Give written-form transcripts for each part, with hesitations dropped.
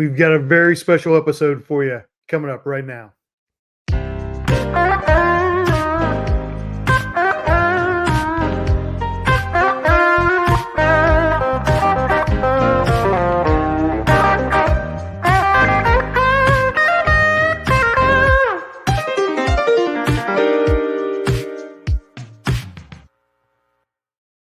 We've got a very special episode for you coming up right now.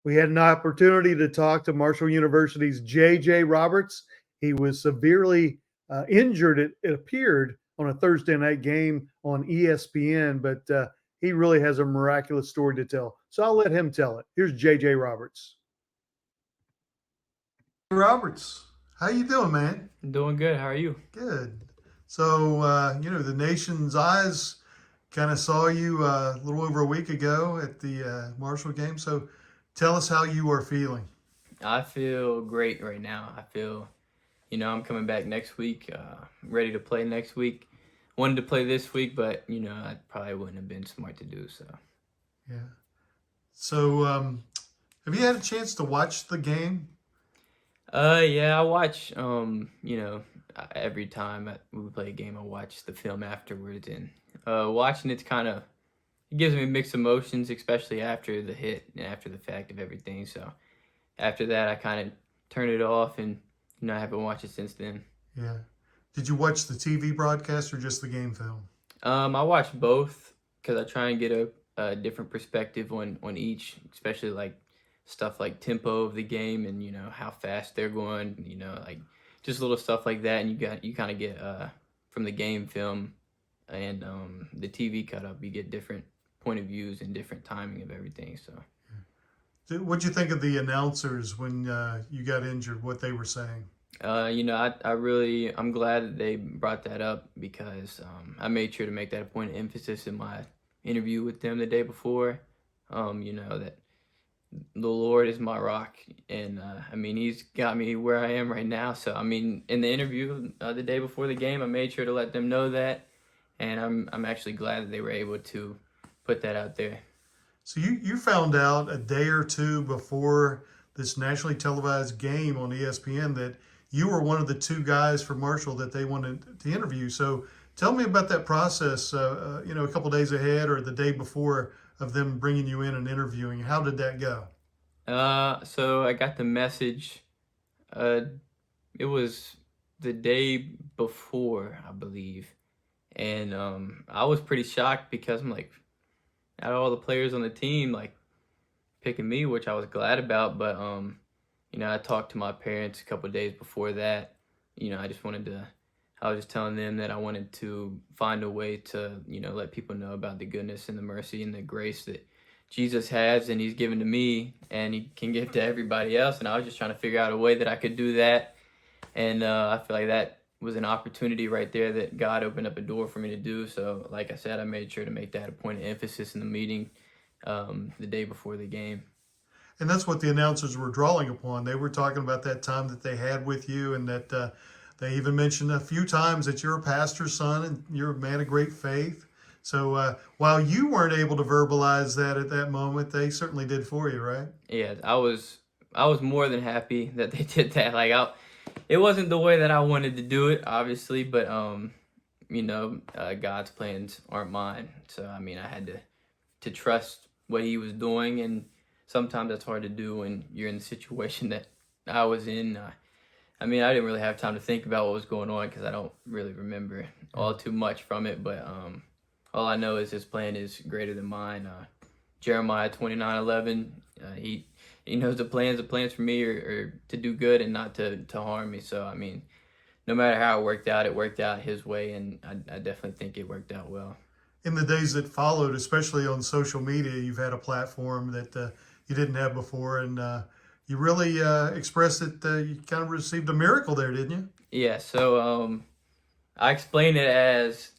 We had an opportunity to talk to Marshall University's J.J. Roberts. He was severely injured, it appeared, on a Thursday night game on ESPN, but he really has a miraculous story to tell. So I'll let him tell it. Here's J.J. Roberts. Roberts, how you doing, man? Doing good. How are you? Good. So, the nation's eyes kind of saw you a little over a week ago at the Marshall game. So tell us how you are feeling. I feel great right now. I feel, I'm coming back next week, ready to play next week. Wanted to play this week, but, I probably wouldn't have been smart to do so. Yeah. So, have you had a chance to watch the game? Yeah, I watch, every time we play a game, I watch the film afterwards. And watching it gives me mixed emotions, especially after the hit and after the fact of everything. So after that, I kind of turned it off, and I haven't watched it since then. Yeah. Did you watch the TV broadcast or just the game film? I watch both because I try and get a different perspective on each, especially like stuff like tempo of the game and how fast they're going, like just little stuff like that. And you kind of get from the game film and the TV cut up, you get different point of views and different timing of everything. So what'd you think of the announcers when you got injured, what they were saying? I'm glad that they brought that up because I made sure to make that a point of emphasis in my interview with them the day before. That the Lord is my rock, and He's got me where I am right now. So in the interview the day before the game, I made sure to let them know that, and I'm actually glad that they were able to put that out there. So you found out a day or two before this nationally televised game on ESPN that you were one of the two guys for Marshall that they wanted to interview. So tell me about that process, a couple days ahead or the day before of them bringing you in and interviewing. How did that go? So I got the message. It was the day before, I believe. And I was pretty shocked because I'm like, out of all the players on the team, like picking me, which I was glad about. But I talked to my parents a couple of days before that. I was just telling them that I wanted to find a way to, let people know about the goodness and the mercy and the grace that Jesus has and he's given to me and he can give to everybody else. And I was just trying to figure out a way that I could do that. And I feel like that was an opportunity right there that God opened up a door for me to do. So like I said, I made sure to make that a point of emphasis in the meeting the day before the game. And that's what the announcers were drawing upon. They were talking about that time that they had with you, and that they even mentioned a few times that you're a pastor's son and you're a man of great faith. So while you weren't able to verbalize that at that moment, they certainly did for you, right? Yeah, I was more than happy that they did that. It wasn't the way that I wanted to do it, obviously, but God's plans aren't mine. So I had to trust what he was doing, and sometimes that's hard to do when you're in the situation that I was in. I didn't really have time to think about what was going on because I don't really remember all too much from it. But all I know is his plan is greater than mine. Jeremiah 29:11. He knows the plans for me are to do good and not to harm me. So no matter how it worked out his way, and I definitely think it worked out well. In the days that followed, especially on social media, you've had a platform that you didn't have before, and you really expressed that you kind of received a miracle there, didn't you? Yeah, so I explained it as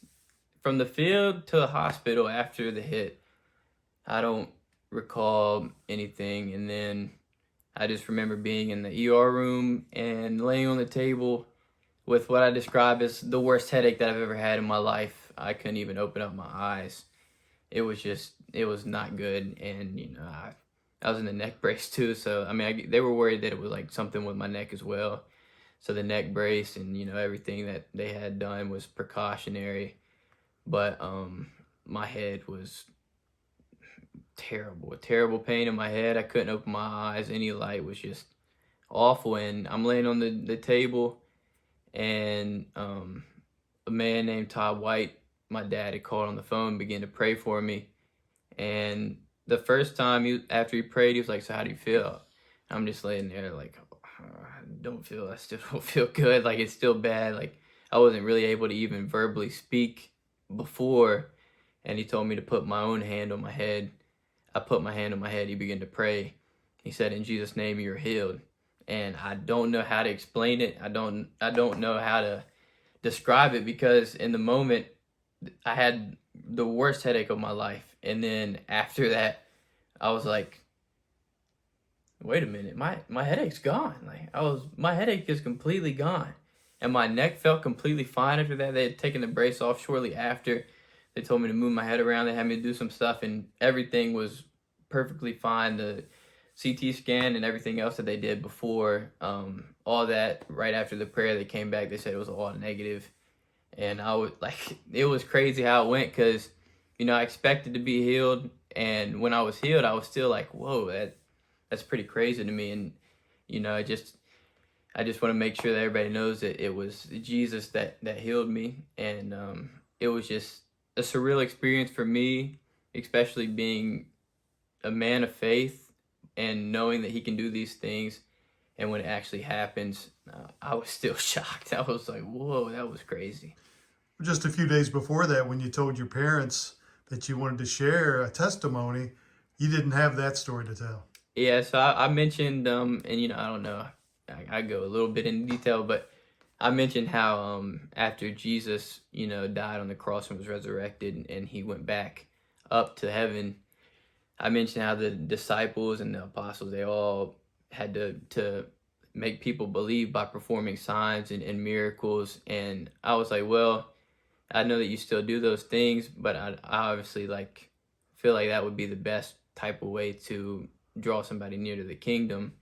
from the field to the hospital after the hit. I don't recall anything, and then I just remember being in the ER room and laying on the table with what I describe as the worst headache that I've ever had in my life. I couldn't even open up my eyes. It was not good, and I was in the neck brace too, so they were worried that it was like something with my neck as well. So the neck brace and, everything that they had done was precautionary. But my head was terrible, a terrible pain in my head. I couldn't open my eyes. Any light was just awful. And I'm laying on the table, and a man named Todd White, my dad, had called on the phone, began to pray for me. And the first time after he prayed, he was like, "So how do you feel?" I'm just laying there like, I still don't feel good. Like, it's still bad. Like, I wasn't really able to even verbally speak before. And he told me to put my own hand on my head. I put my hand on my head. He began to pray. He said, "In Jesus' name, you're healed." And I don't know how to explain it. I don't know how to describe it, because in the moment I had the worst headache of my life. And then after that, I was like, wait a minute, my headache's gone. My headache is completely gone. And my neck felt completely fine after that. They had taken the brace off shortly after. They told me to move my head around. They had me do some stuff, and everything was perfectly fine. The CT scan and everything else that they did before, all that right after the prayer, they came back. They said it was all negative. And I was like, it was crazy how it went, because, I expected to be healed. And when I was healed, I was still like, whoa, that's pretty crazy to me. And, I just want to make sure that everybody knows that it was Jesus that healed me. And it was just a surreal experience for me, especially being a man of faith and knowing that he can do these things. And when it actually happens, I was still shocked. I was like, whoa, that was crazy. Just a few days before that, when you told your parents that you wanted to share a testimony, you didn't have that story to tell. Yeah, so I mentioned, and I don't know, I go a little bit in detail, but I mentioned how after Jesus, died on the cross and was resurrected, and he went back up to heaven, I mentioned how the disciples and the apostles, they all had to make people believe by performing signs and miracles. And I was like, well, I know that you still do those things, but I obviously feel like that would be the best type of way to draw somebody near to the kingdom.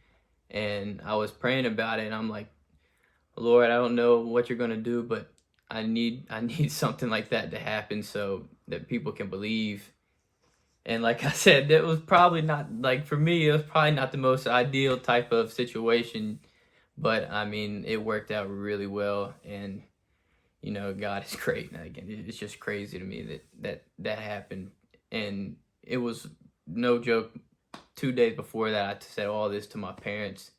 And I was praying about it, and I'm like, Lord, I don't know what you're gonna do, but I need something like that to happen so that people can believe. And like I said, that was probably not, for me, it was probably not the most ideal type of situation, but I mean, it worked out really well. And God is great. And again, it's just crazy to me that happened. And it was no joke. 2 days before that, I said all this to my parents,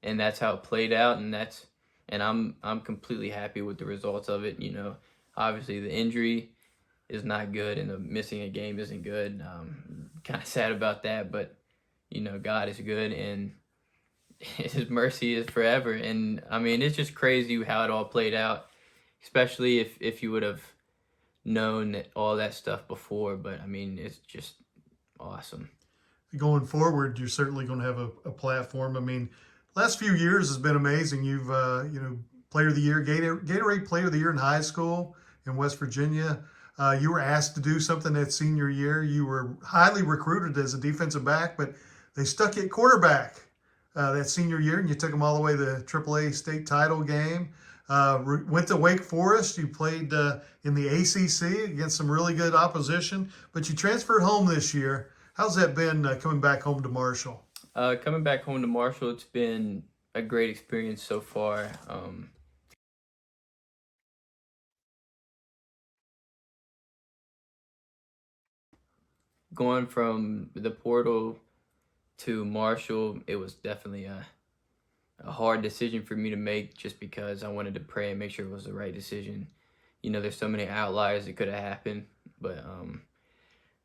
and that's how it played out. And I'm completely happy with the results of it. Obviously the injury is not good, and the missing a game isn't good. Kind of sad about that, but God is good, and His mercy is forever. And I mean, it's just crazy how it all played out, especially if you would have known all that stuff before. But I mean, it's just awesome. Going forward, you're certainly going to have a platform. I mean, last few years has been amazing. You've, Player of the Year, Gatorade Player of the Year in high school in West Virginia. You were asked to do something that senior year. You were highly recruited as a defensive back, but they stuck you at quarterback that senior year, and you took them all the way to the AAA state title game. Went to Wake Forest. You played in the ACC against some really good opposition, but you transferred home this year. How's that been coming back home to Marshall? Coming back home to Marshall, it's been a great experience so far. Going from the portal to Marshall, it was definitely a hard decision for me to make, just because I wanted to pray and make sure it was the right decision. There's so many outliers that could have happened, but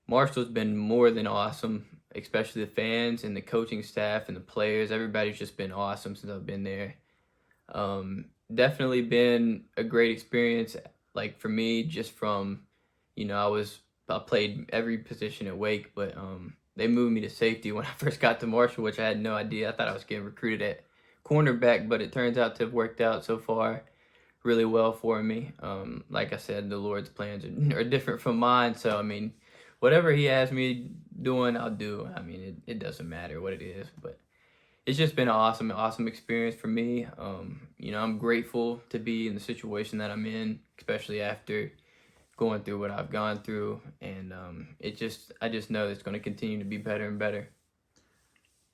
Marshall's been more than awesome, especially the fans and the coaching staff and the players. Everybody's just been awesome since I've been there. Definitely been a great experience, for me, just from, I played every position at Wake, but they moved me to safety when I first got to Marshall, which I had no idea. I thought I was getting recruited at cornerback, but it turns out to have worked out so far really well for me. Like I said, the Lord's plans are different from mine, so I mean, whatever He has me doing, I'll do. I mean, it doesn't matter what it is, but it's just been an awesome experience for me. I'm grateful to be in the situation that I'm in, especially after going through what I've gone through, and I just know it's going to continue to be better and better.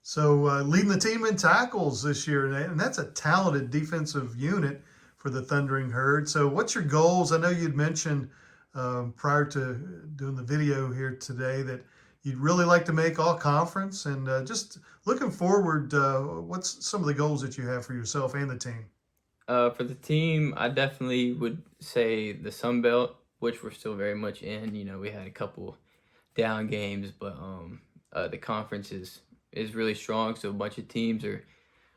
So leading the team in tackles this year, and that's a talented defensive unit for the Thundering Herd. So what's your goals? I know you'd mentioned prior to doing the video here today that you'd really like to make all conference, and just looking forward, what's some of the goals that you have for yourself and the team? For the team, I definitely would say the Sun Belt, which we're still very much in. We had a couple down games, but the conference is really strong. So a bunch of teams are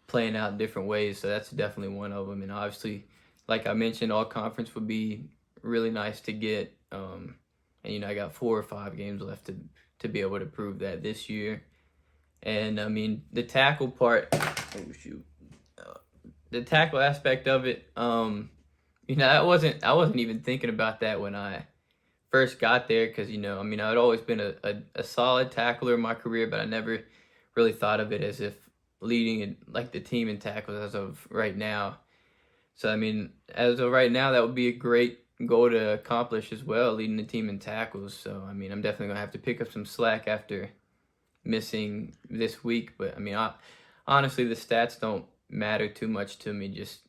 playing out in different ways. So that's definitely one of them. And obviously, like I mentioned, all conference would be really nice to get. And I got 4 or 5 games left to be able to prove that this year. And I mean, the tackle part. Oh shoot. The tackle aspect of it. I wasn't even thinking about that when I first got there, because I'd always been a solid tackler in my career, but I never really thought of it as if leading like the team in tackles as of right now. So I mean, as of right now, that would be a great goal to accomplish as well, leading the team in tackles. So I mean, I'm definitely gonna have to pick up some slack after missing this week. But I mean, honestly, the stats don't matter too much to me. Just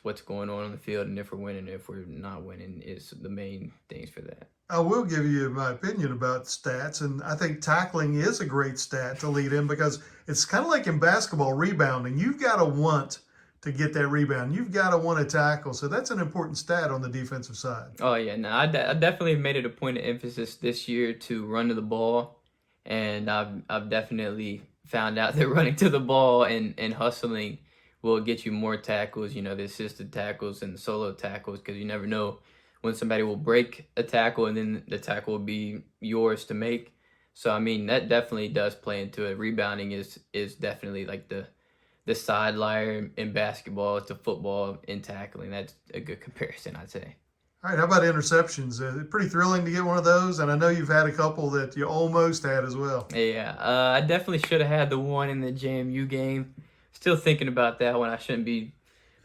what's going on the field, and if we're winning, if we're not winning, is the main things for that. I will give you my opinion about stats, and I think tackling is a great stat to lead in because it's kind of like in basketball rebounding. You've got to want to get that rebound. You've got to want to tackle. So that's an important stat on the defensive side. Oh yeah, no, I definitely made it a point of emphasis this year to run to the ball, and I've definitely found out that running to the ball and hustling will get you more tackles. The assisted tackles and the solo tackles, because you never know when somebody will break a tackle and then the tackle will be yours to make. So I mean, that definitely does play into it. Rebounding is definitely like the side liar in basketball to football in tackling. That's a good comparison, I'd say. All right, how about interceptions? Pretty thrilling to get one of those, and I know you've had a couple that you almost had as well. Yeah, I definitely should have had the one in the JMU game. Still thinking about that one. I shouldn't be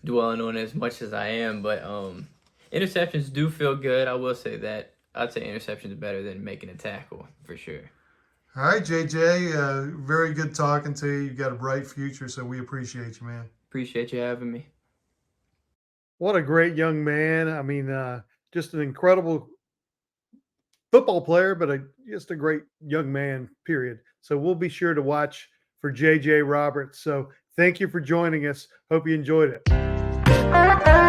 dwelling on it as much as I am, but interceptions do feel good. I will say that. I'd say interceptions are better than making a tackle for sure. All right, JJ, very good talking to you. You've got a bright future, so we appreciate you, man. Appreciate you having me. What a great young man. I mean, just an incredible football player, but just a great young man, period. So we'll be sure to watch for JJ Roberts. So thank you for joining us. Hope you enjoyed it.